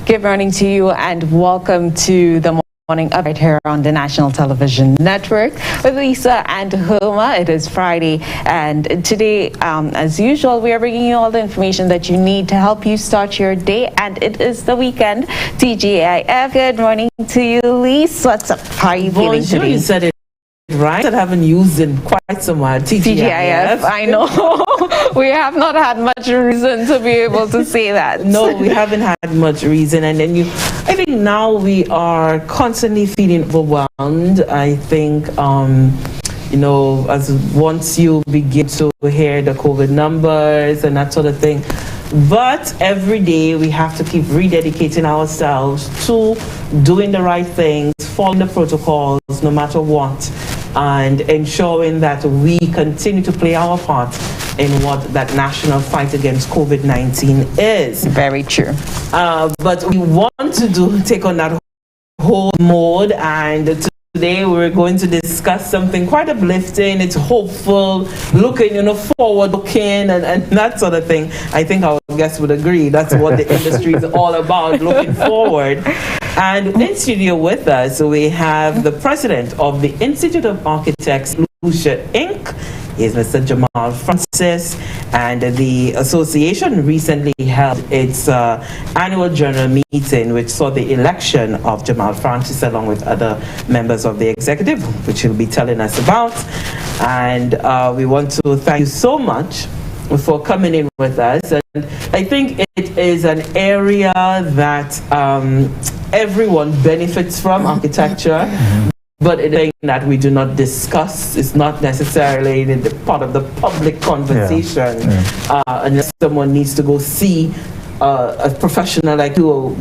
Good morning to you and welcome to the morning update here on the National Television Network with Lisa and Homa. It is Friday and today, as usual, we are bringing you all the information that you need to help you start your day, and it is the weekend. TGIF, good morning to you, Lisa. What's up? How are you feeling today? You said it right. I haven't used in quite some while. TGIF, I know. We have not had much reason to be able to say that. No, we haven't had much reason. And then I think now we are constantly feeling overwhelmed. I think, as once you begin to hear the COVID numbers and that sort of thing. But every day we have to keep rededicating ourselves to doing the right things, following the protocols, no matter what, and ensuring that we continue to play our part in what that national fight against COVID-19 is. Very true. But we want to take on that whole mode, and today we're going to discuss something quite uplifting. It's hopeful, looking, forward looking and that sort of thing. I think our guests would agree. That's what the industry is all about, looking forward. And in studio with us, we have the president of the Institute of Architects, Lucia, Inc., is Mr. Jamal Francis, and the association recently held its annual general meeting, which saw the election of Jamal Francis along with other members of the executive, which he'll be telling us about. And we want to thank you so much for coming in with us. And I think it is an area that everyone benefits from, architecture. But it's a thing that we do not discuss. It's not necessarily the part of the public conversation, unless someone needs to go see a professional like you,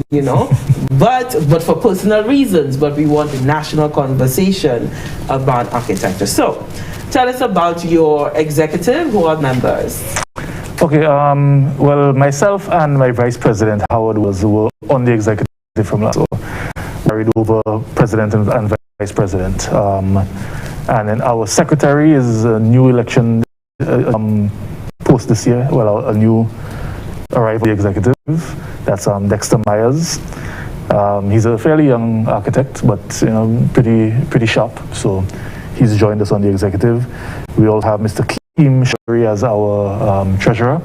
but for personal reasons. But we want a national conversation about architecture. So, tell us about your executive. Who are members? Okay. Well, myself and my vice president Howard were on the executive from last. So married over president and vice president, and then our secretary is a new election post this year. Well, a new arrival the executive. That's Dexter Myers. He's a fairly young architect, but pretty sharp. So he's joined us on the executive. We all have Mr. Keem Shari as our treasurer,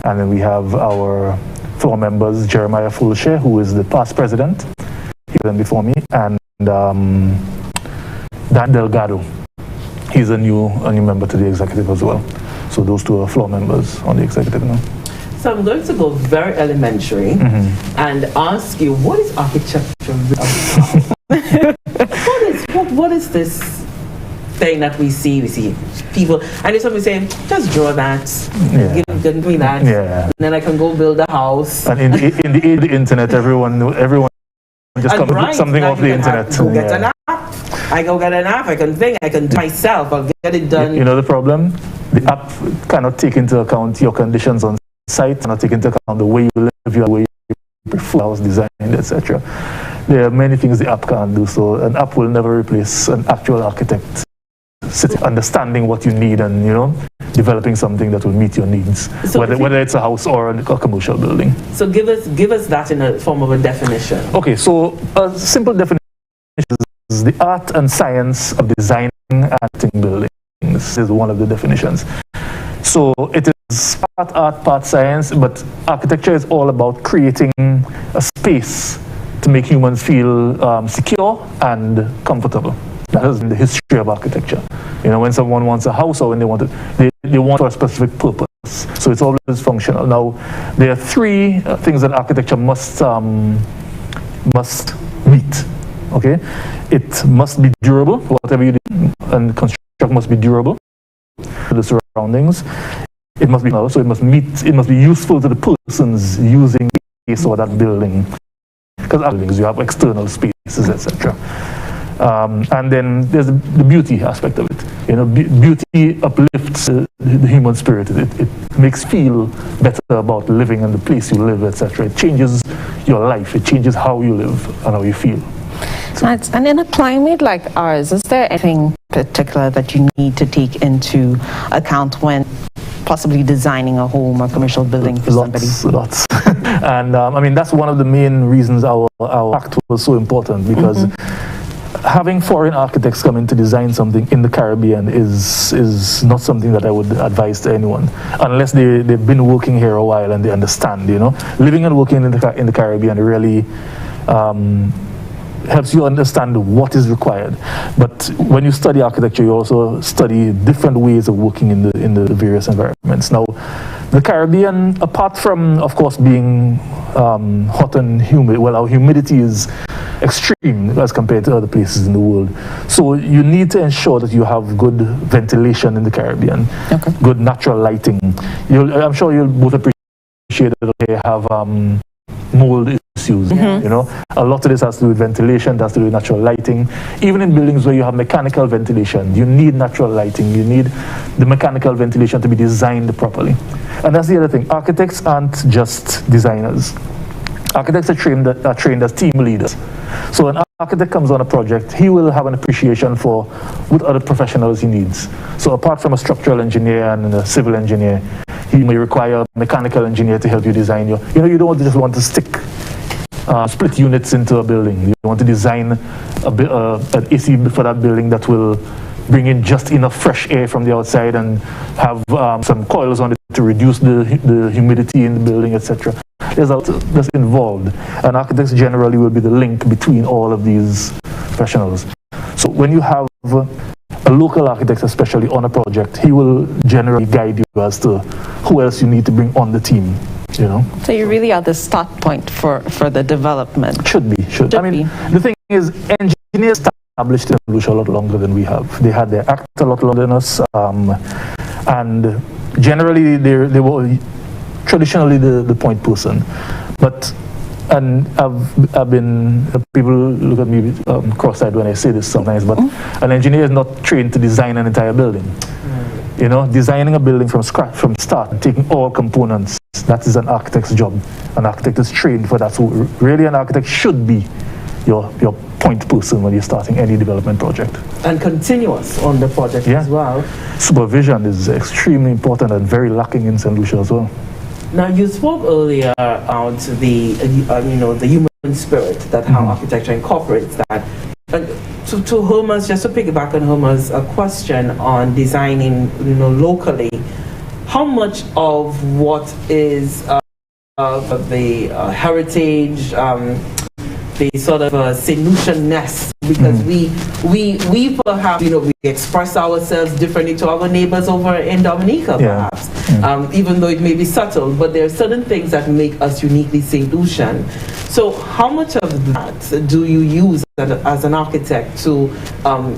and then we have our floor members, Jeremiah Fulshire, who is the past president. He was before me, and Dan Delgado. He's a new member to the executive as well. So those two are floor members on the executive now. So I'm going to go very elementary and ask you, what is architecture? What is this thing that we see? We see people, and there's somebody saying, just draw that, give me that, and then I can go build a house. And in the internet, everyone just comes with something off the internet. Go get an app. I go get an app. I can do it myself. I'll get it done. You know the problem? The app cannot take into account your conditions on site, cannot take into account the way you live, your way you prefer house design, etc. There are many things the app can't do. So an app will never replace an actual architect understanding what you need and developing something that will meet your needs, so whether it's a house or a commercial building. So give us that in a form of a definition. Okay, so a simple definition is the art and science of designing and acting buildings. This is one of the definitions. So it is part art, part science, but architecture is all about creating a space to make humans feel secure and comfortable. That is in the history of architecture. When someone wants a house or when they want it, they want for a specific purpose. So it's always functional. Now, there are three things that architecture must meet. Okay, it must be durable. Whatever you do, and construction must be durable to the surroundings. It must be so it must be useful to the persons using the space or that building. Because buildings, you have external spaces, etc. And then there's the beauty aspect of it. Beauty uplifts the human spirit. It makes you feel better about living in the place you live, etc. It changes your life. It changes how you live and how you feel. So. And in a climate like ours, is there anything particular that you need to take into account when possibly designing a home or commercial building for somebody? Lots. And I mean, that's one of the main reasons our act was so important, because having foreign architects come in to design something in the Caribbean is not something that I would advise to anyone, unless they've been working here a while and they understand, you know. Living and working in the Caribbean really helps you understand what is required. But when you study architecture, you also study different ways of working in the various environments. Now, the Caribbean, apart from, of course, being hot and humid, well, our humidity is extreme as compared to other places in the world. So you need to ensure that you have good ventilation in the Caribbean, good natural lighting. I'm sure you'll both appreciate that they have mold issues, you know. A lot of this has to do with ventilation, has to do with natural lighting. Even in buildings where you have mechanical ventilation, you need natural lighting, you need the mechanical ventilation to be designed properly. And that's the other thing. Architects aren't just designers. Architects are trained as team leaders. So an architect comes on a project, he will have an appreciation for what other professionals he needs. So apart from a structural engineer and a civil engineer, he may require a mechanical engineer to help you design your, you know, you don't just want to stick split units into a building. You want to design an AC for that building that will bring in just enough fresh air from the outside and have some coils on it to reduce the humidity in the building, etc. There's a lot that's involved, and architects generally will be the link between all of these professionals. So when you have a local architect, especially on a project, he will generally guide you as to who else you need to bring on the team, you know. So you really are the start point for the development. Should be. I mean, the thing is, engineers established in Lucia a lot longer than we have. They had their act a lot longer than us, and generally they were traditionally the point person. But and I've been, people look at me cross-eyed when I say this sometimes, but an engineer is not trained to design an entire building. You know, designing a building from scratch, from start, and taking all components, that is an architect's job. An architect is trained for that. So really an architect should be your point person when you're starting any development project. And continuous on the project as well. Supervision is extremely important and very lacking in St. Lucia as well. Now, you spoke earlier about the human spirit, that how architecture incorporates that. And to Homer's, just to piggyback on Homer's question on designing, locally, how much of what is the heritage, the sort of St. Lucian-ness, because we perhaps, we express ourselves differently to our neighbors over in Dominica, perhaps, even though it may be subtle, but there are certain things that make us uniquely St. Lucian. So how much of that do you use as an architect to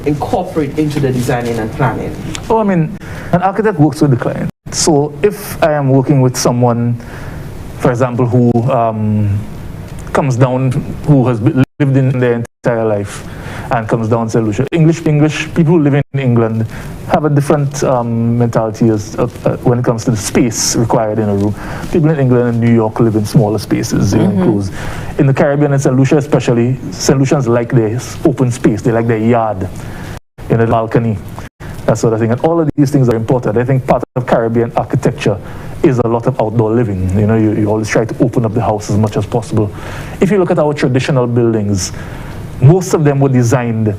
incorporate into the designing and planning? Oh, I mean, an architect works with the client. So if I am working with someone, for example, who comes down, who has lived in their entire life and comes down to St. Lucia. English people who live in England have a different mentality as when it comes to the space required in a room. People in England and New York live in smaller spaces, enclosed. In the Caribbean and St. Lucia especially, St. Lucians like their open space, they like their yard, a balcony, that sort of thing. And all of these things are important. I think part of Caribbean architecture is a lot of outdoor living. You always try to open up the house as much as possible. If you look at our traditional buildings, most of them were designed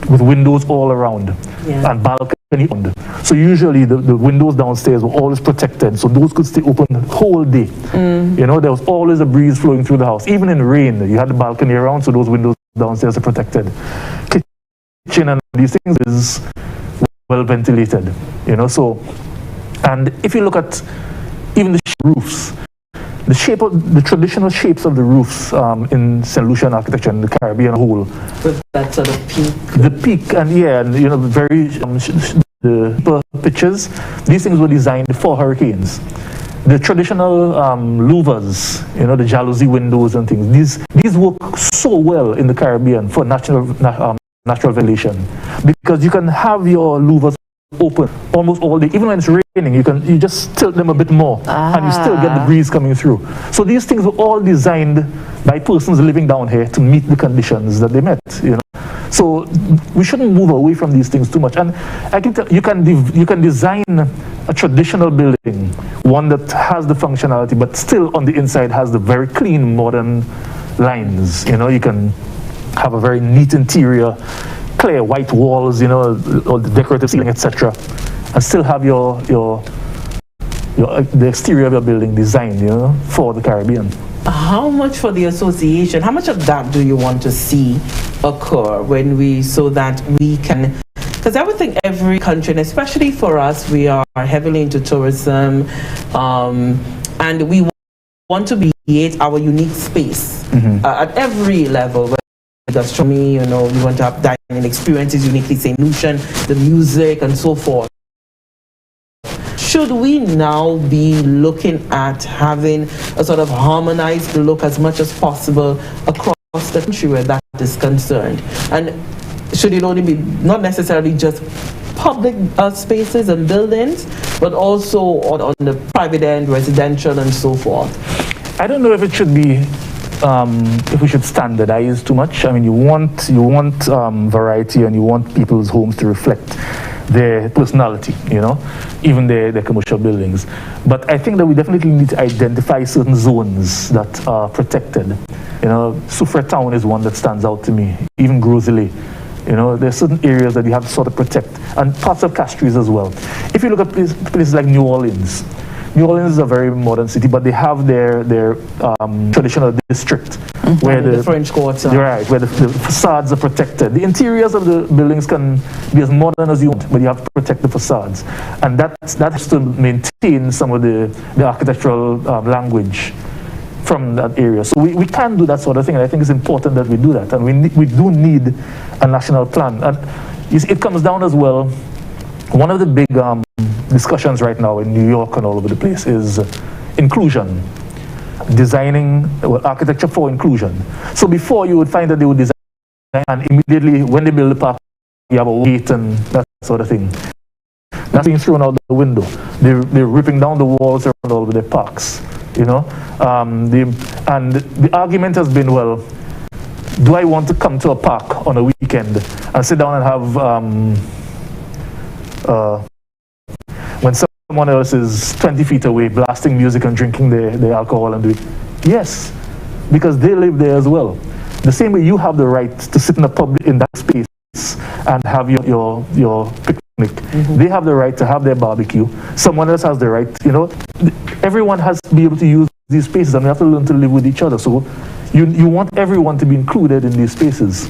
with windows all around and balcony on. So usually the windows downstairs were always protected, so those could stay open the whole day. There was always a breeze flowing through the house. Even in rain, you had the balcony around, so those windows downstairs are protected. Kitchen and these things is well ventilated, so. And if you look at even the roofs, the traditional shapes of the roofs in St. Lucian architecture and the Caribbean whole. With that sort of peak. The peak and very the pitches. These things were designed for hurricanes. The traditional louvers, the jalousie windows and things. These work so well in the Caribbean for natural ventilation, because you can have your louvers open almost all day. Even when it's raining, you just tilt them a bit more and you still get the breeze coming through. So these things were all designed by persons living down here to meet the conditions that they met. So we shouldn't move away from these things too much. And I can tell, you can design a traditional building, one that has the functionality, but still on the inside has the very clean modern lines. You know, you can have a very neat interior, clear white walls, you know, all the decorative ceiling, etc., and still have the exterior of your building designed, you know, for the Caribbean. How much for the association? How much of that do you want to see occur so that we can? Because I would think every country, and especially for us, we are heavily into tourism, and we want to create our unique space at every level. Gastronomy, you know, we want to have dining experiences uniquely St. Lucian, the music and so forth. Should we now be looking at having a sort of harmonized look as much as possible across the country where that is concerned? And should it only be not necessarily just public spaces and buildings, but also on the private end, residential and so forth? I don't know if it should be if we should standardize too much. I mean, you want variety, and you want people's homes to reflect their personality, you know, even their commercial buildings. But I think that we definitely need to identify certain zones that are protected. You know, Soufriere Town is one that stands out to me, even Grosley. You know, there are certain areas that you have to sort of protect, and parts of Castries as well. If you look at places like New Orleans, New Orleans is a very modern city, but they have their traditional district where the French Quarter, right, where the facades are protected. The interiors of the buildings can be as modern as you want, but you have to protect the facades, and that has to maintain some of the architectural language from that area. So we can do that sort of thing, and I think it's important that we do that, and we do need a national plan. And it comes down as well. One of the big discussions right now in New York and all over the place is inclusion, designing architecture for inclusion. So before, you would find that they would design, and immediately when they build the park, you have a gate and that sort of thing. That's being thrown out the window. They're ripping down the walls around all of their parks, you know. And the argument has been, well, do I want to come to a park on a weekend and sit down and have when someone else is 20 feet away blasting music and drinking their alcohol and do it? Yes, because they live there as well. The same way you have the right to sit in that space and have your picnic. They have the right to have their barbecue. Someone else has the right, you know. Everyone has to be able to use these spaces, and we have to learn to live with each other. So you want everyone to be included in these spaces.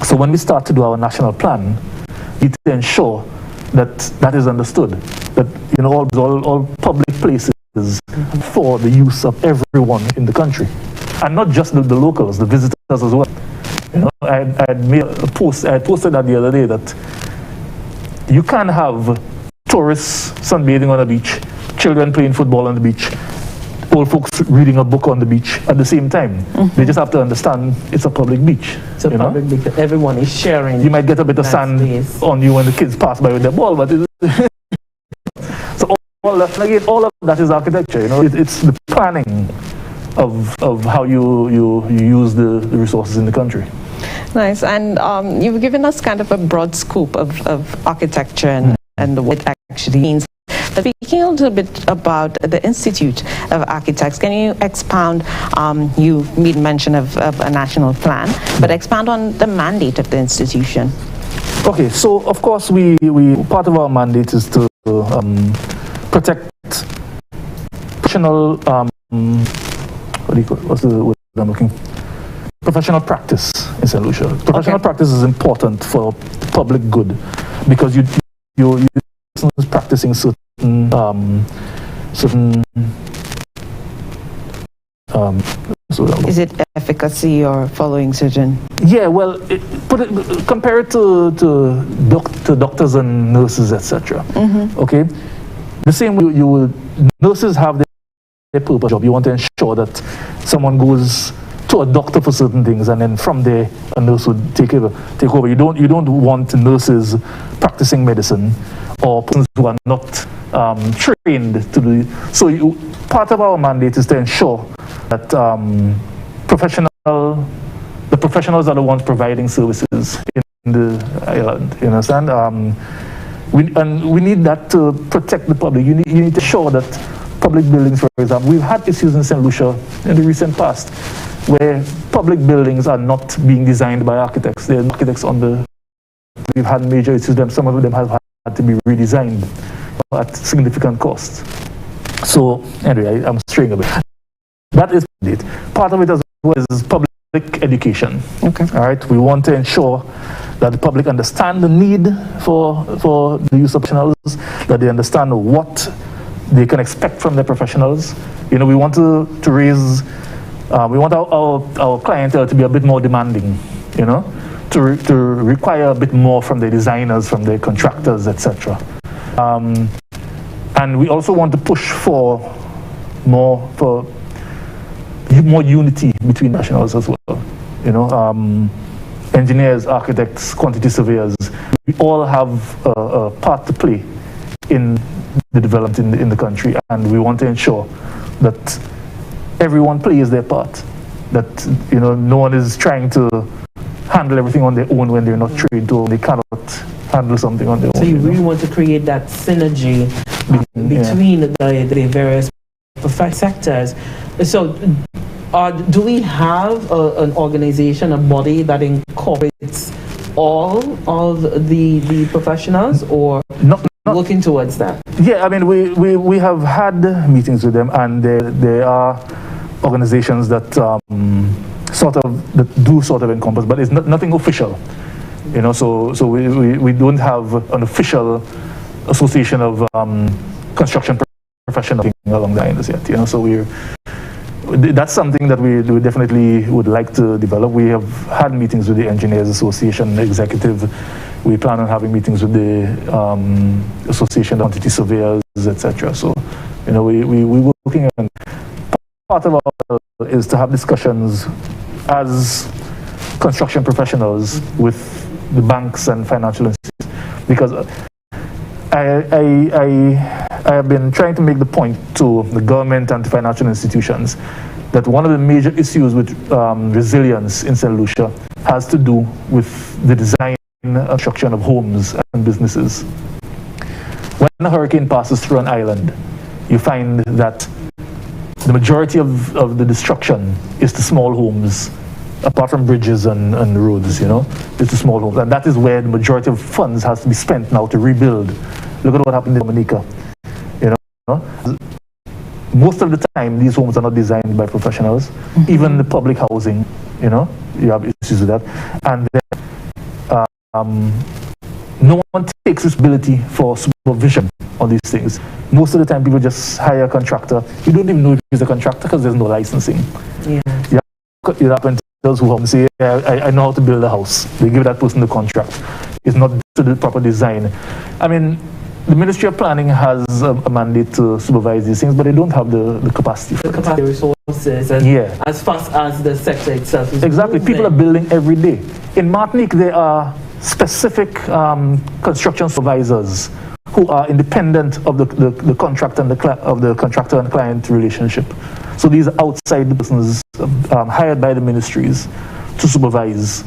So when we start to do our national plan, we need to ensure that is understood, that, you know, all public places for the use of everyone in the country, and not just the locals, the visitors as well. You know, I posted that the other day, that you can have tourists sunbathing on the beach, children playing football on the beach, old folks reading a book on the beach at the same time. They just have to understand it's a public beach. It's a public beach that everyone is sharing. You might get a bit of sand on you when the kids pass by with their ball, but so all of that is architecture. You know, it's the planning of how you use the resources in the country. Nice, and you've given us kind of a broad scope of architecture and what it actually means. But speaking a little bit about the Institute of Architects, can you expound, you made mention of a national plan, but expand on the mandate of the institution? Okay, so of course we part of our mandate is to protect professional, what's the word I'm looking for? Professional practice in St. Lucia. Professional practice is important for public good, because you're practicing certain is it efficacy or following certain? Yeah, well, compare it to doctors and nurses, etc. Okay, the same way nurses have their purpose job. You want to ensure that someone goes to a doctor for certain things, and then from there a nurse would take over. You don't want nurses practicing medicine or persons who are not trained to do. So part of our mandate is to ensure that the professionals are the ones providing services in the island. You understand? We need that to protect the public. You need to ensure that public buildings, for example, we've had issues in St. Lucia in the recent past where public buildings are not being designed by architects. They're architects on the. We've had major issues with them. Some of them have had to be redesigned at significant cost. So anyway, I'm straying a bit. That is it. Part of it as well is public education. Okay. All right. We want to ensure that the public understand the need for the use of professionals, that they understand what they can expect from their professionals. You know, we want to raise, we want our clientele to be a bit more demanding, you know, to require a bit more from the designers, from the contractors, etc. And we also want to push for more unity between nationals as well. You know, engineers, architects, quantity surveyors, we all have a part to play in the development in the country, and we want to ensure that everyone plays their part. That, you know, no one is trying to handle everything on their own when they're not trained to, they cannot handle something on their own. So you really want to create that synergy between the various sectors. So do we have an organization, a body that incorporates all of the professionals, or not looking towards that? Yeah, I mean, we have had meetings with them, and there are organizations that do encompass, but it's nothing official. You know, so we don't have an official association of construction professionals along the lines yet. You know, so that's something that we definitely would like to develop. We have had meetings with the Engineers Association executive. We plan on having meetings with the Association of Quantity Surveyors, etc. So, you know, we're working on. Part of our is to have discussions as construction professionals with the banks and financial institutions, because I have been trying to make the point to the government and to financial institutions that one of the major issues with resilience in St. Lucia has to do with the design and construction of homes and businesses. When a hurricane passes through an island, you find that the majority of the destruction is to small homes, apart from bridges and roads, you know, it's the small homes. And that is where the majority of funds has to be spent now to rebuild. Look at what happened in Dominica, you know. Most of the time, these homes are not designed by professionals. Mm-hmm. Even the public housing, you know, you have issues with that. And then no one takes responsibility for supervision on these things. Most of the time, people just hire a contractor. You don't even know if he's a contractor because there's no licensing. Yeah. You happen to those who come say, I know how to build a house. They give that person the contract. It's not to the proper design. I mean, the Ministry of Planning has a mandate to supervise these things, but they don't have the capacity for it. The capacity, resources, and as fast as the sector itself is exactly. moving. People are building every day. In Martinique, there are specific construction supervisors who are independent of the contract and the contractor and client relationship. So these are outside persons hired by the ministries to supervise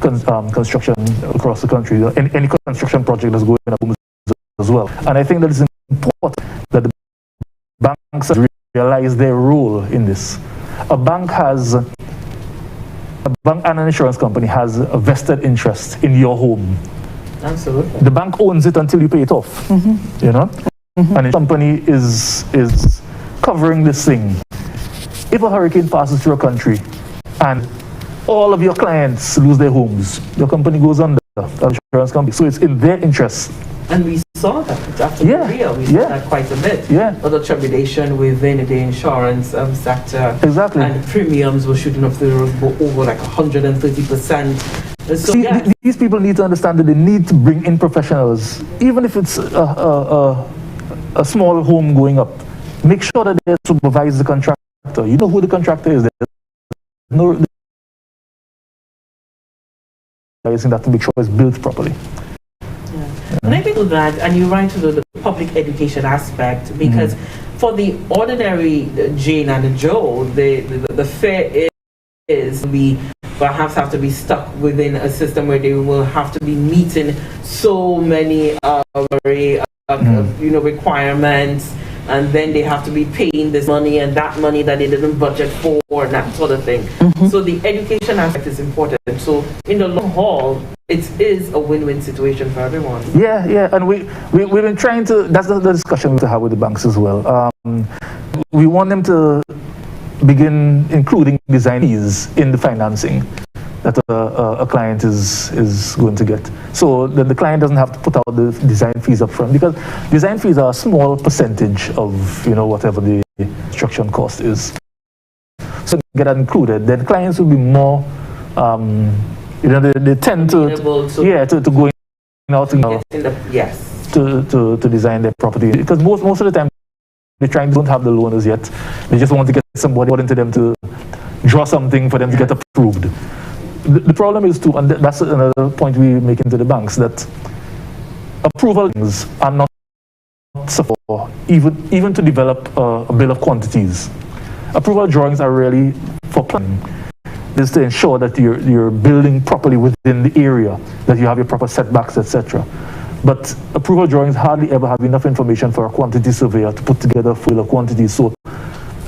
construction across the country. Any construction project that's going on as well. And I think that it's important that the banks realize their role in this. A bank and an insurance company has a vested interest in your home. Absolutely. The bank owns it until you pay it off. Mm-hmm. You know? Mm-hmm. And the company is covering this thing. If a hurricane passes through a country and all of your clients lose their homes, your company goes under, the insurance company. So it's in their interest. And we saw that after Maria. We saw that quite a bit. Yeah. Of the trepidation within the insurance sector. Exactly. And premiums were shooting up the roof over like 130%. So, see, these people need to understand that they need to bring in professionals, even if it's a small home going up. Make sure that they supervise the contractor. You know who the contractor is. There's no that to make sure it's built properly. And I think that, and you're right to the public education aspect, because for the ordinary Jane and Joe, the fear is to be perhaps have to be stuck within a system where they will have to be meeting so many requirements, and then they have to be paying this money and that money that they didn't budget for, and that sort of thing. So the education aspect is important. So in the long haul, it is a win-win situation for everyone. Yeah, and we've been trying to, that's the discussion we have with the banks as well. We want them to begin including design fees in the financing that a client is going to get. So then the client doesn't have to put out the design fees up front, because design fees are a small percentage of whatever the construction cost is. So get that included, then clients will be more they tend to go out to design their property, because most of the time they don't have the loaners yet. They just want to get somebody into them to draw something for them to get approved. The problem is too, and that's another point we make into the banks, that approvals are not for even to develop a bill of quantities. Approval drawings are really for planning. This is to ensure that you're building properly within the area, that you have your proper setbacks, etc. But approval drawings hardly ever have enough information for a quantity surveyor to put together a full of quantities. So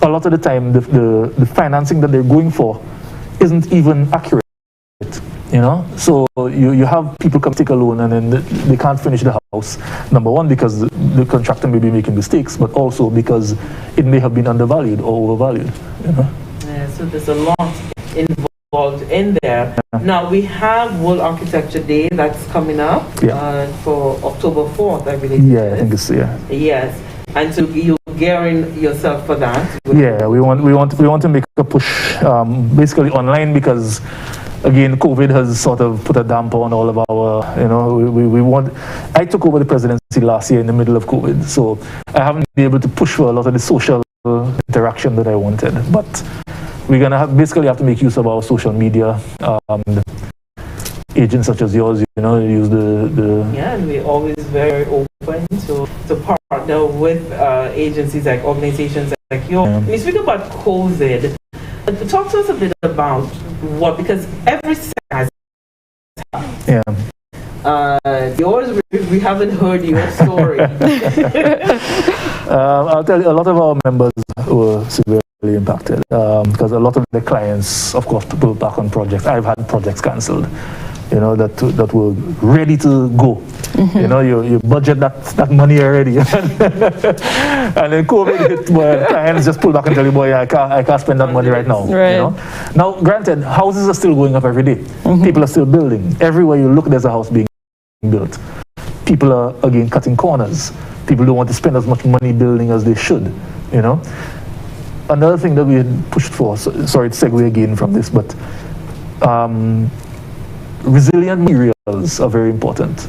a lot of the time, the financing that they're going for isn't even accurate. So you have people come take a loan and then they can't finish the house. Number one, because the contractor may be making mistakes, but also because it may have been undervalued or overvalued. Yeah, so there's a lot involved in there. Now we have World Architecture Day that's coming up for October 4th, I believe. Yeah, I think it's Yes, and so you're gearing yourself for that. Yeah, we want to make a push, basically online, because again, COVID has sort of put a damper on all of our, I took over the presidency last year in the middle of COVID, so I haven't been able to push for a lot of the social interaction that I wanted. But we're going to basically have to make use of our social media. Agents such as yours, use the... Yeah, and we're always very open to partner with agencies like organizations like yours. When you speak about COVID, talk to us a bit about because every sector has yours, we haven't heard your story. I'll tell you, a lot of our members were severely impacted because a lot of the clients, of course, people back on projects. I've had projects cancelled, that were ready to go. You budget that money already. And then COVID hit, where clients just pull back and tell you, boy, I can't spend that money right now. Right. Now, granted, houses are still going up every day. People are still building. Everywhere you look, there's a house being built. People are, again, cutting corners. People don't want to spend as much money building as they should, Another thing that we had pushed for, sorry to segue again from this, but resilient materials are very important.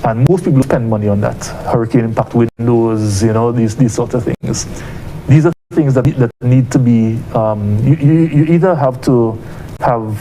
And most people spend money on that. Hurricane impact windows, these sorts of things. These are things that need to be, you either have to have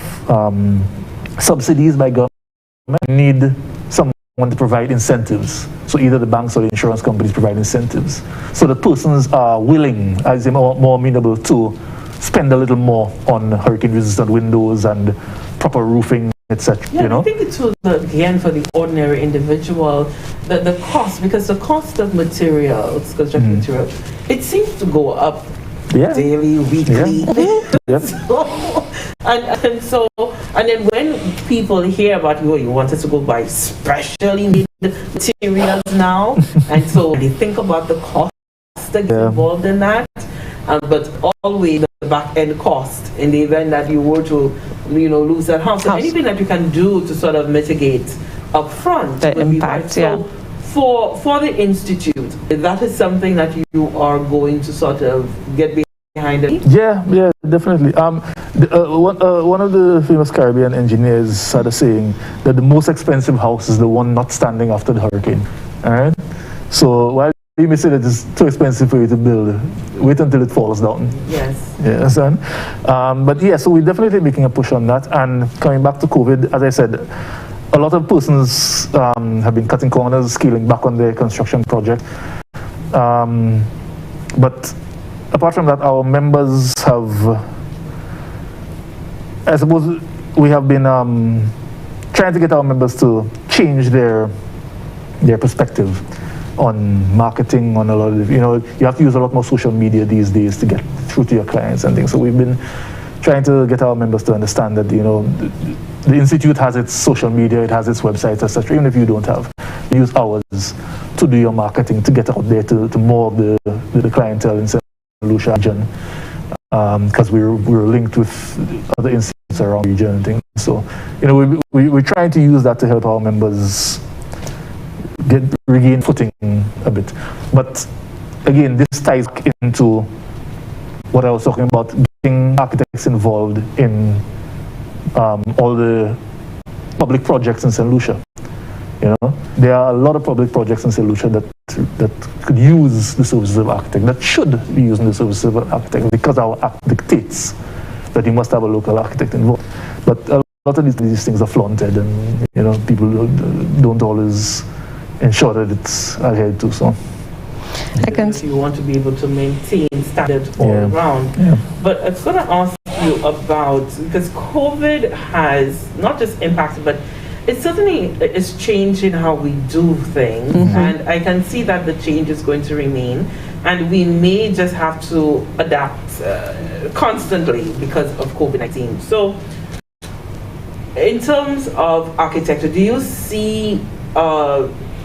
subsidies by government, need someone to provide incentives. So either the banks or the insurance companies provide incentives. So the persons are willing, as they more amenable to spend a little more on hurricane resistant windows and proper roofing, etc. I think it's again for the ordinary individual, the cost, because the cost of materials, construction materials, it seems to go up daily, weekly. And then when people hear about you wanted to go buy specially made materials now, and so they think about the cost that's involved in that, but always the back end cost in the event that you were to lose that house. So anything that you can do to sort of mitigate up front the impact, So for the institute, that is something that you are going to sort of get behind it. Yeah, definitely. One of the famous Caribbean engineers had a saying that the most expensive house is the one not standing after the hurricane. All right. So while you may say that it's too expensive for you to build, wait until it falls down. Yes. Yes, but so we're definitely making a push on that. And coming back to COVID, as I said, a lot of persons have been cutting corners, scaling back on their construction project. But apart from that, our members have, I suppose, we have been trying to get our members to change their perspective on marketing, on a lot of, you have to use a lot more social media these days to get through to your clients and things. So we've been trying to get our members to understand that, the Institute has its social media, it has its website, etc. Even if you don't have, use ours to do your marketing, to get out there to more of the clientele in St. Lucia region, because we're linked with other institutes around the region and things. So, we're trying to use that to help our members regain footing a bit. But again, this ties into what I was talking about, getting architects involved in all the public projects in St. Lucia. There are a lot of public projects in St. Lucia that could use the services of architect, that should be using the services of an architect, because our act dictates that you must have a local architect involved. But a lot of these things are flaunted, and people don't always ensure that it's adhered to. So I can see you want to be able to maintain standards all around. Yeah. But I was going to ask you about, because COVID has not just impacted, but it certainly is changing how we do things. And I can see that the change is going to remain, and we may just have to adapt constantly because of COVID-19. So in terms of architecture, do you see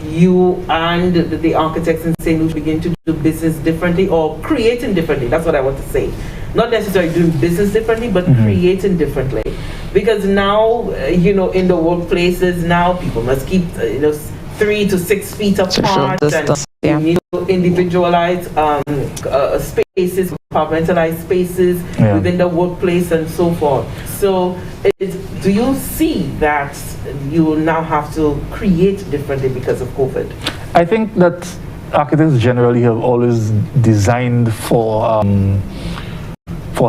you and the architects in St. Lucia begin to do business differently, or creating differently? That's what I want to say. Not necessarily doing business differently, but creating differently. Because now, in the workplaces, now people must keep 3 to 6 feet apart, and you need to individualize spaces, compartmentalize spaces within the workplace and so forth. So do you see that you will now have to create differently because of COVID? I think that architects generally have always designed for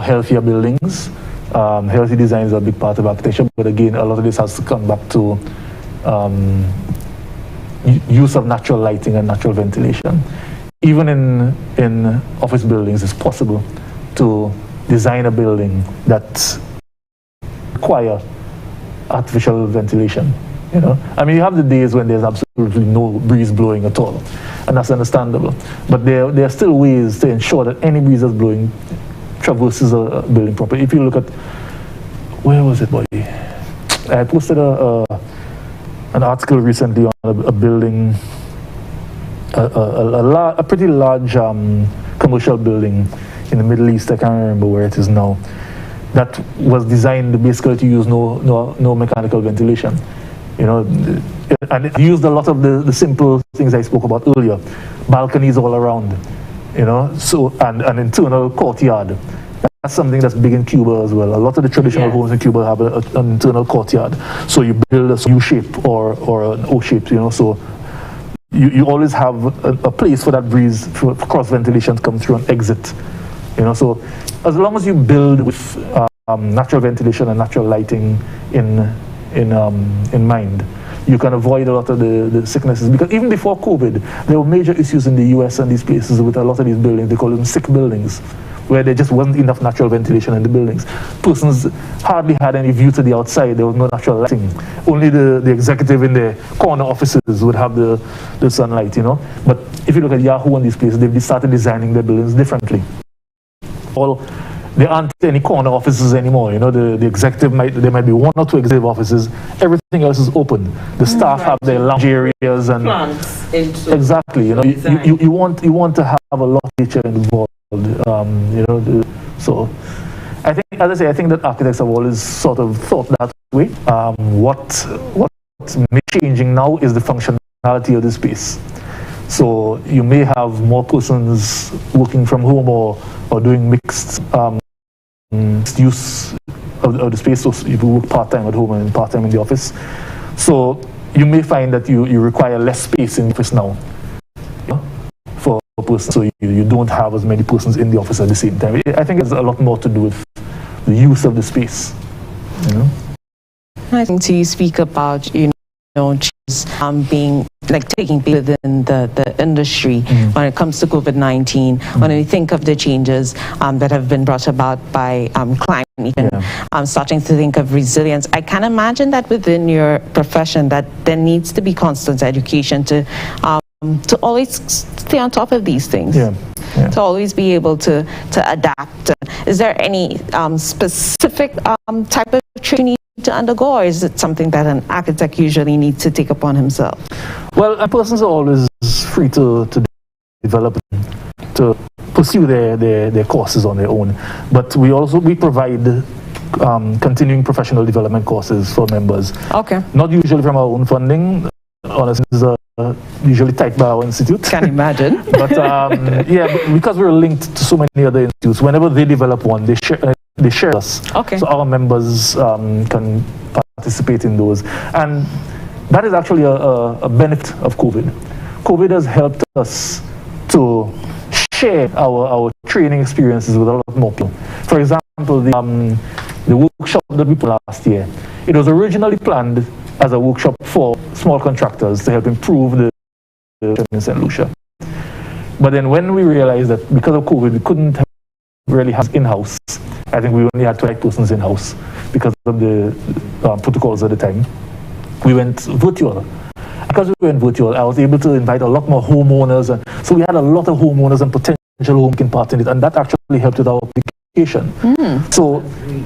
healthier buildings. Healthy design is a big part of architecture, but again, a lot of this has to come back to use of natural lighting and natural ventilation. Even in office buildings, it's possible to design a building that require artificial ventilation. You have the days when there's absolutely no breeze blowing at all, and that's understandable. But there are still ways to ensure that any breeze that's blowing traverses a building properly. If you look at, where was it, boy? I posted an article recently on a building, a pretty large commercial building in the Middle East. I can't remember where it is now. That was designed basically to use no mechanical ventilation. And it used a lot of the simple things I spoke about earlier. Balconies all around. So and an internal courtyard. That's something that's big in Cuba as well. A lot of the traditional homes in Cuba have an internal courtyard. So you build a U shape or an O shape, so you always have a place for that breeze, for cross ventilation to come through and exit. So as long as you build with natural ventilation and natural lighting in mind, you can avoid a lot of the sicknesses. Because even before COVID, there were major issues in the US and these places with a lot of these buildings. They call them sick buildings, where there just wasn't enough natural ventilation in the buildings. Persons hardly had any view to the outside. There was no natural lighting. Only the executive in the corner offices would have the sunlight, But if you look at Yahoo and these places, they've started designing their buildings differently. There aren't any corner offices anymore. The executive there might be 1 or 2 executive offices. Everything else is open. The staff have their lounge areas and plants into exactly. You want to have a lot of nature involved. So I think, as I say, I think that architects have always sort of thought that way. What may be changing now is the functionality of the space. So you may have more persons working from home or doing mixed use of the space. So people work part-time at home and part-time in the office. So you may find that you require less space in the office now for a person. So you don't have as many persons in the office at the same time. I think it's a lot more to do with the use of the space. I think to speak about, being taking place within the industry when it comes to COVID-19, when we think of the changes that have been brought about by climate, even starting to think of resilience, I can imagine that within your profession that there needs to be constant education to always stay on top of these things. To always be able to adapt. Is there any specific type of training you need to undergo, or is it something that an architect usually needs to take upon himself? Well, persons are always free to develop, to pursue their courses on their own. But we provide continuing professional development courses for members. Okay. Not usually from our own funding. Honestly, it's usually tight by our institute. Can imagine. But because we're linked to so many other institutes, whenever they develop one, they share us. Okay. So our members can participate in those. And that is actually a benefit of COVID. COVID has helped us to share our training experiences with a lot more people. For example, the workshop that we put last year, it was originally planned as a workshop for small contractors to help improve the in St. Lucia. But then when we realized that because of COVID, we couldn't really have in-house, I think we only had 12 persons in-house because of the protocols at the time, we went virtual. Because we went virtual, I was able to invite a lot more homeowners, and so we had a lot of homeowners and potential home part in it, and that actually helped with our application. So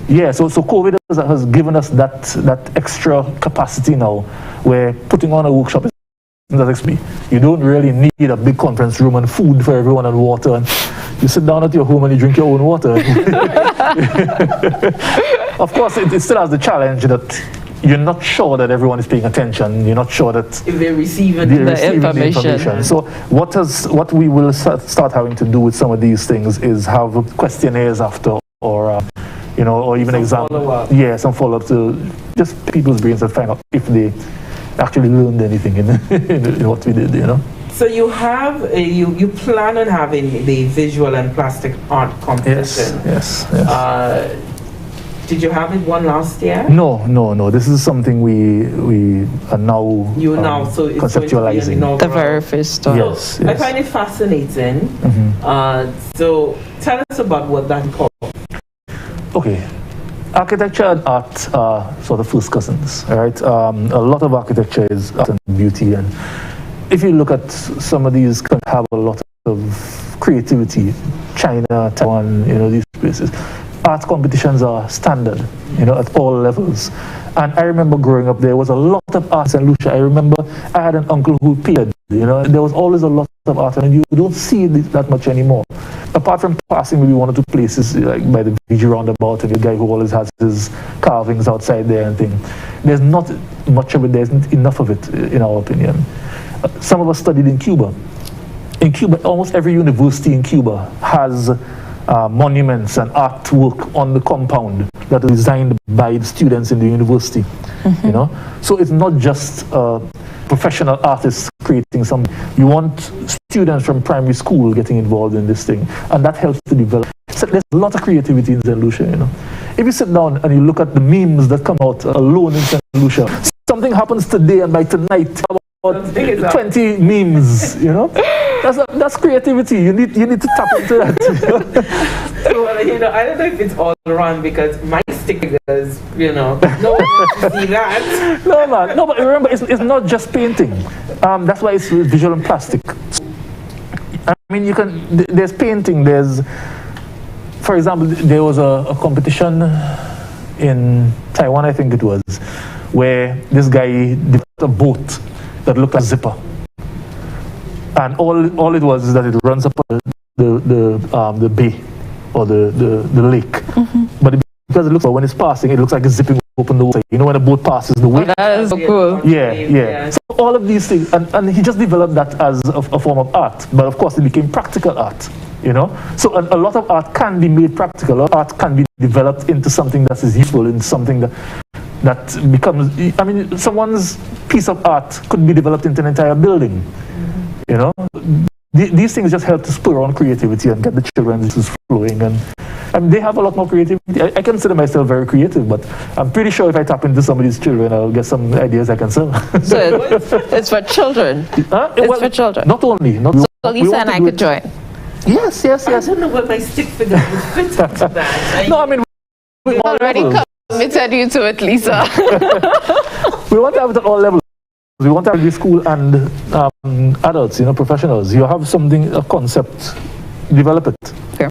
COVID has given us that extra capacity now, where putting on a workshop is you don't really need a big conference room and food for everyone and water, and you sit down at your home and you drink your own water. Of course, it still has the challenge that you're not sure that everyone is paying attention. You're not sure that if they're receiving the information. So what we will start having to do with some of these things is have questionnaires after, or or even exam. Some follow-up to just people's brains and find out if they actually learned anything in what we did. So you have you plan on having the visual and plastic art competition. Yes. Did you have it one last year? No. This is something we are now so it's conceptualizing. The very first time. Yes. I find it fascinating. So tell us about what that called. Okay. Architecture and art are sort of first cousins, right? A lot of architecture is art and beauty, and if you look at some of these, can have a lot of creativity. China, Taiwan, these places. Art competitions are standard, at all levels. And I remember growing up, there was a lot of art in Lucia. I remember I had an uncle who painted, there was always a lot of art, and you don't see it that much anymore. Apart from passing maybe one or two places, like by the VG roundabout, and the guy who always has his carvings outside there and thing. There's not much of it, there isn't enough of it, in our opinion. Some of us studied in Cuba. In Cuba, almost every university in Cuba has monuments and artwork on the compound that are designed by the students in the university. So it's not just professional artists creating something. You want students from primary school getting involved in this thing, and that helps to develop. So there's a lot of creativity in St. Lucia. If you sit down and you look at the memes that come out alone in St. Lucia, something happens today, and by tonight, about 20 memes. That's creativity. You need to tap into that. So, I don't know if it's all around, because my stickers, no one wants to see that. No, man. No, but remember, it's not just painting. That's why it's visual and plastic. I mean, there's painting, for example, there was a competition in Taiwan, I think it was, where this guy developed a boat that looked like a zipper. And all it was is that it runs up the bay or the lake. But because it looks like when it's passing, it looks like it's zipping open the water. When a boat passes the way. That is so cool. Yeah. So all of these things, and he just developed that as a form of art. But of course, it became practical art. So a lot of art can be made practical. A lot of art can be developed into something that is useful, into something that becomes. I mean, someone's piece of art could be developed into an entire building. These things just help to spur on creativity and get the children's juices flowing, and They have a lot more creativity. I consider myself very creative, but I'm pretty sure if I tap into some of these children, I'll get some ideas I can sell. So it's for children. It's for children. Not only. So Lisa and I could join. Yes. I don't know where my stick figure would fit into that. No, I mean, We've already committed you to it, Lisa. we want to have it at all levels. We want to have the school and adults, professionals. You have something, a concept, develop it. Okay.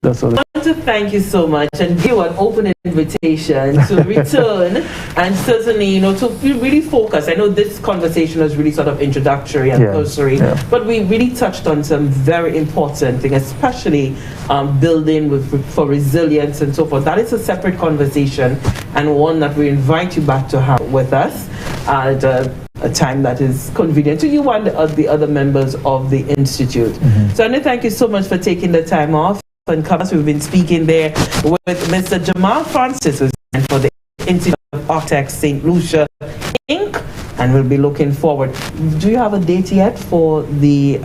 That's all. I want to thank you so much and give an open invitation to return and certainly, to really focus. I know this conversation was really sort of introductory and cursory, but we really touched on some very important things, especially building for resilience and so forth. That is a separate conversation and one that we invite you back to have with us at a time that is convenient to you and the other members of the Institute. So I want to thank you so much for taking the time off. And we've been speaking there with Mr. Jamal Francis, who's for the Institute of Architects St. Lucia, Inc., and we'll be looking forward. Do you have a date yet for the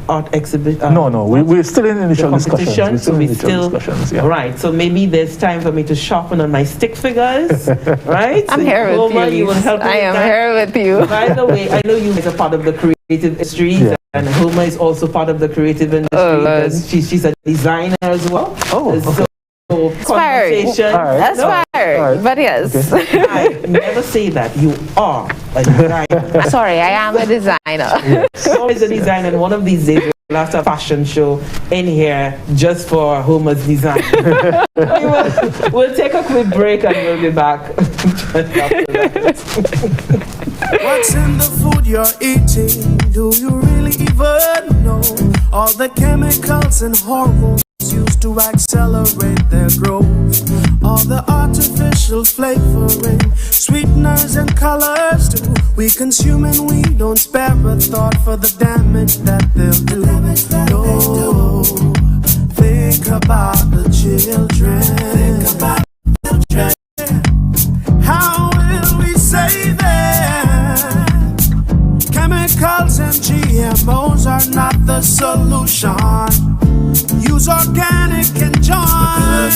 art exhibition? No, we're still in initial discussions. Discussions, right, so maybe there's time for me to sharpen on my stick figures, right? I'm here with you. You will help me I am here with you. By the way, I know you guys are part of the creative industry. And Homer is also part of the creative industry. She's a designer as well. So conversation. Aspired. But yes. Okay. I never say that. You are a designer. Sorry, I am a designer. Yes. Always a designer, and one of these days we'll have a fashion show in here just for Homer's design. We'll take a quick break and we'll be back. What's in the food you're eating? Do you really even know? All the chemicals and hormones used to accelerate their growth. All the artificial flavoring, sweeteners and colors too. We consume and we don't spare a thought for the damage that they'll do. No, think about the children. Think about the children. How will we save them? Chemicals and GMOs are not the solution. Use organic and join.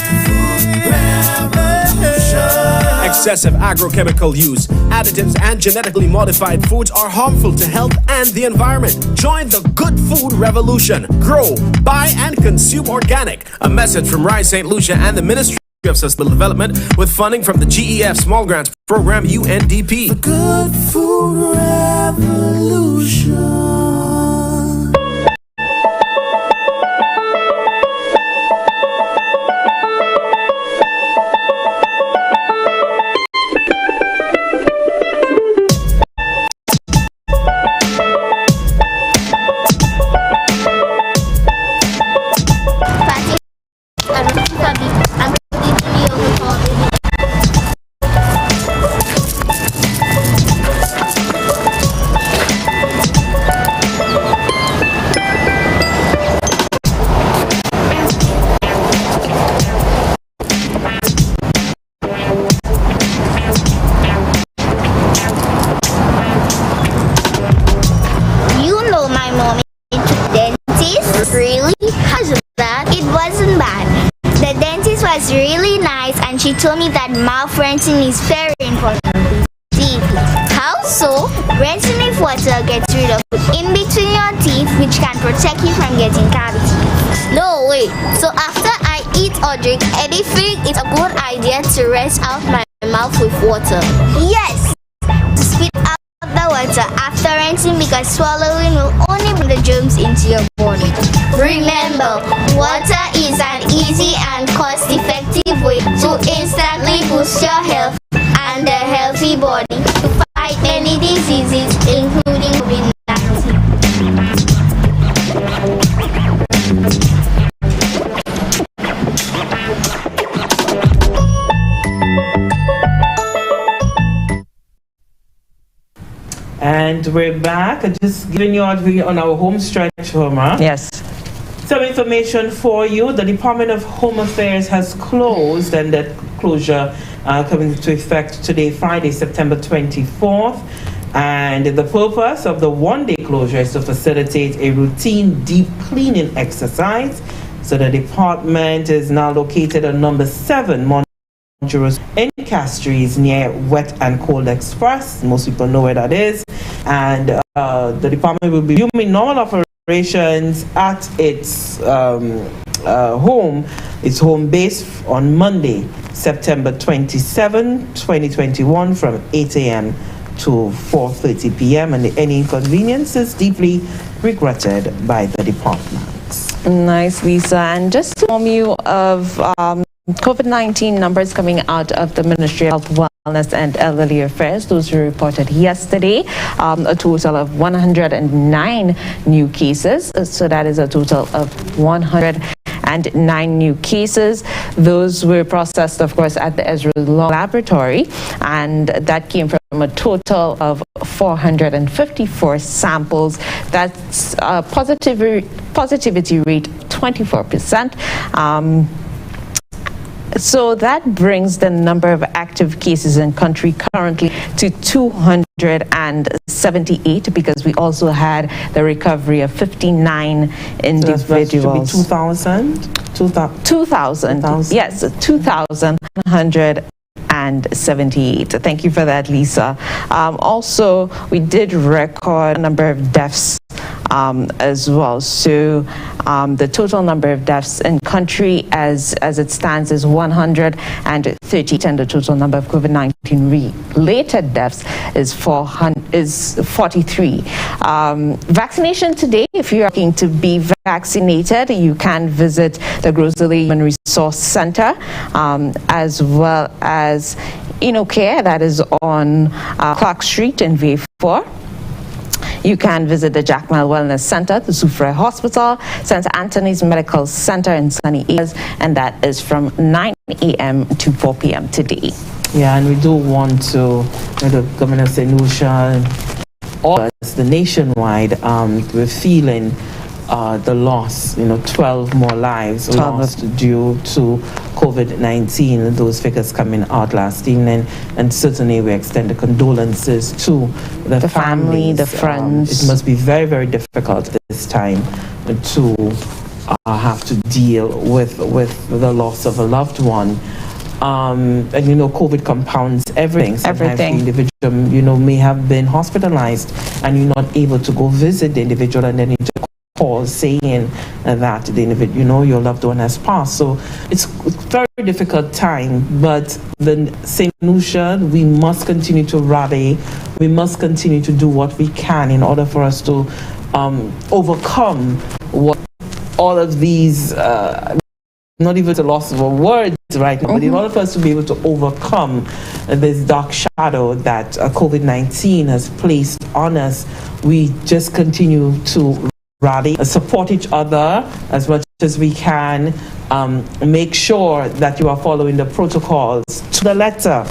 Excessive agrochemical use, additives and genetically modified foods are harmful to health and the environment. Join the good food revolution. Grow, buy and consume organic. A message from Rise St. Lucia and the Ministry of Sustainable Development with funding from the GEF Small Grants Program UNDP. The good food revolution. She told me that mouth rinsing is very important to teeth. How so? Rinsing with water gets rid of food in between your teeth, which can protect you from getting cavities. No way. So after I eat or drink anything, it's a good idea to rinse out my mouth with water. Yes! To spit out the water after rinsing, because swallowing will only bring the germs into your body. Remember, water is an easy and cost-effective way to instantly boost your health and a healthy body to fight many diseases, including COVID-19. And we're back. Just giving you on our home stretch, Homer. Yes. Some information for you. The Department of Home Affairs has closed, and that closure coming into effect today, Friday, September 24th. And the purpose of the one-day closure is to facilitate a routine deep cleaning exercise So the department is now located on number 7 Montrose in Castries near Wet and Cold Express. Most people know where that is. And the department will be resuming normal operations at its home base on Monday, September 27, 2021 from 8 a.m. to 4:30 p.m. and any inconvenience is deeply regretted by the department. Nice, Lisa. And just to inform you of COVID-19 numbers coming out of the Ministry of Health, Wellness and Elderly Affairs. Those were reported yesterday. A total of 109 new cases. So that is a total of 109 new cases. Those were processed, of course, at the Ezra Law Laboratory, and that came from a total of 454 samples. That's a positivity rate 24%. So that brings the number of active cases in country currently to 278, because we also had the recovery of 59 individuals. So that should be 2,000? 2,000. Yes, 2,178. Thank you for that, Lisa. Also, we did record a number of deaths as well. So the total number of deaths in country as it stands is 130, and the total number of COVID-19 related deaths is 43. Vaccination today. If you're looking to be vaccinated, you can visit the Grocery Human Resource Center, as well as InnoCare, that is on Clark Street in Vayfor. You can visit the Jackmel Wellness Center, the Soufriere Hospital, St. Anthony's Medical Center in Sunny Acres, and that is from 9 a.m. to 4 p.m. today. Yeah, and we do want to, the Governor of Lucia, all of us, the nationwide, we're feeling the loss, 12 more lives lost due to COVID-19. Those figures coming out last evening, and certainly we extend the condolences to the family, the friends. It must be very, very difficult this time to have to deal with the loss of a loved one. And COVID compounds everything. Sometimes the individual, may have been hospitalized and you're not able to go visit the individual, and then you call saying that the individual, your loved one has passed. So it's a very difficult time, but the St. Lucia, we must continue to rally. We must continue to do what we can in order for us to overcome what all of these, not even the loss of a word right now, but in order for us to be able to overcome this dark shadow that COVID-19 has placed on us, we just continue to rally, support each other as much as we can, make sure that you are following the protocols to the letter,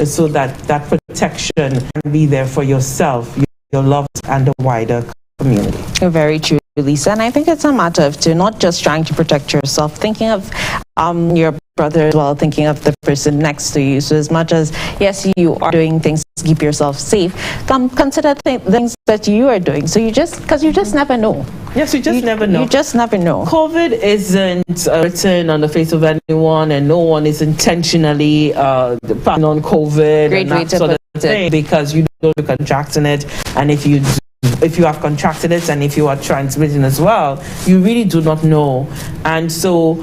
so that that protection can be there for yourself, your loved ones, and the wider community. Very true, Lisa. And I think it's a matter of not just trying to protect yourself, thinking of your brother as well, thinking of the person next to you. So as much as, yes, you are doing things to keep yourself safe, consider things that you are doing. So because you just never know. Yes, you just never know. You just never know. COVID isn't written on the face of anyone, and no one is intentionally passing on COVID. Great way to put it. Because you don't be contracting it, and if you have contracted it and if you are transmitting as well, you really do not know. And so,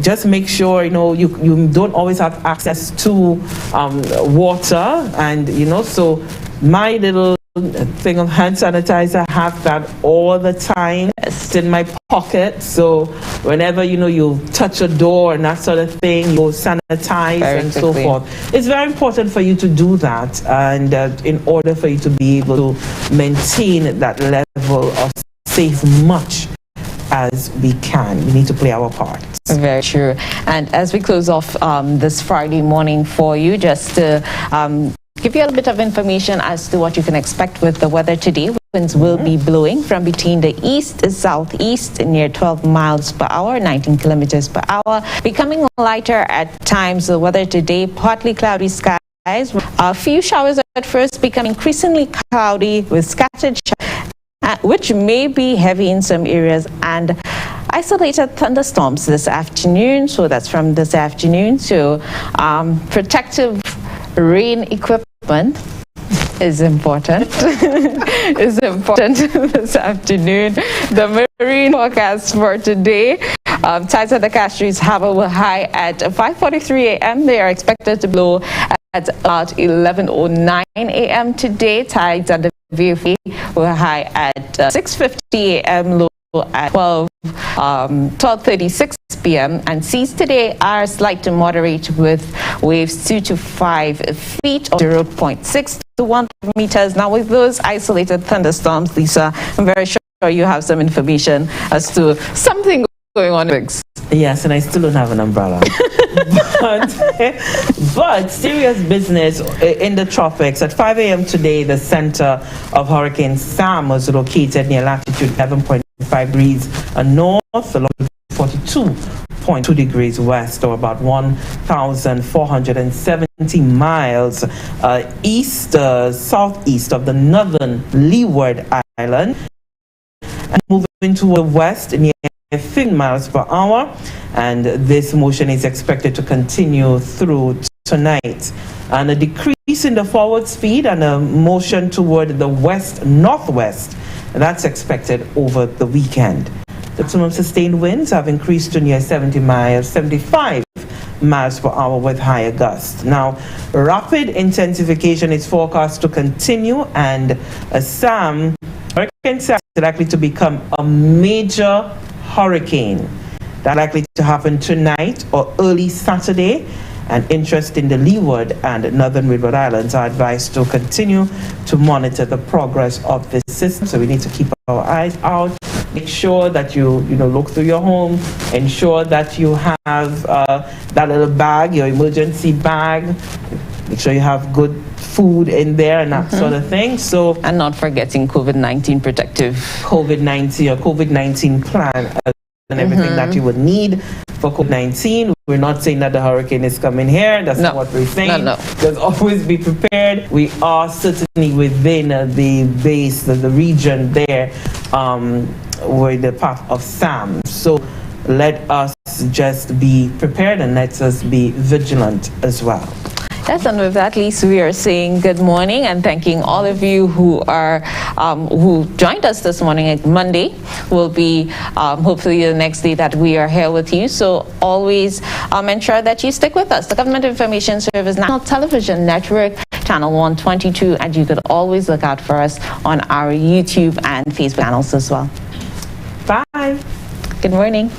just make sure, you don't always have access to water, and, so my little thing of hand sanitizer, I have that all the time. It's in my pocket, so whenever you touch a door and that sort of thing, you sanitize and so forth. It's very important for you to do that, and in order for you to be able to maintain that level of safe much as we can. We need to play our part. Very true. And as we close off this Friday morning for you, just to give you a little bit of information as to what you can expect with the weather today. Winds will be blowing from between the east to southeast near 12 miles per hour, 19 kilometers per hour, becoming lighter at times. The weather today, partly cloudy skies, a few showers at first, becoming increasingly cloudy with scattered showers, which may be heavy in some areas, and isolated thunderstorms this afternoon. So that's from this afternoon. So protective rain equipment is important. Is important this afternoon. The marine forecast for today. Tides at the Castries Harbour were high at 5:43 a.m. They are expected to blow at about 11:09 a.m. today. Tides at the VFA were high at 6:50 a.m. low at 12:36 p.m. and seas today are slight to moderate with waves 2 to 5 feet or 0.6 to 1 meters. Now with those isolated thunderstorms, Lisa, I'm very sure you have some information as to something going on. Yes, and I still don't have an umbrella. but serious business in the tropics. At 5 a.m. today, the center of Hurricane Sam was located near latitude 11.5 degrees north, along 42.2 degrees west, or about 1,470 miles southeast of the northern Leeward Island, and moving to the west near 15 miles per hour, and this motion is expected to continue through tonight. And a decrease in the forward speed and a motion toward the west-northwest, that's expected over the weekend. The maximum sustained winds have increased to near 75 miles per hour with higher gusts. Now, rapid intensification is forecast to continue, and Hurricane Sam is likely to become a major hurricane. That's likely to happen tonight or early Saturday, and interest in the Leeward and northern Leeward Islands are advised to continue to monitor the progress of this system. So we need to keep our eyes out. Make sure that you look through your home. Ensure that you have that little bag, your emergency bag. Make sure you have good food in there and that sort of thing. So, and not forgetting COVID-19 protective. COVID-19 plan and everything that you would need for COVID-19. We're not saying that the hurricane is coming here. That's not what we're saying. No. Just always be prepared. We are certainly within the base, the region there, where the path of Sam. So let us just be prepared and let us be vigilant as well. Yes, and with that, Lisa, we are saying good morning and thanking all of you who are who joined us this morning. Monday will be hopefully the next day that we are here with you. So always ensure that you stick with us. The Government Information Service National Television Network, Channel 122, and you could always look out for us on our YouTube and Facebook channels as well. Bye. Good morning.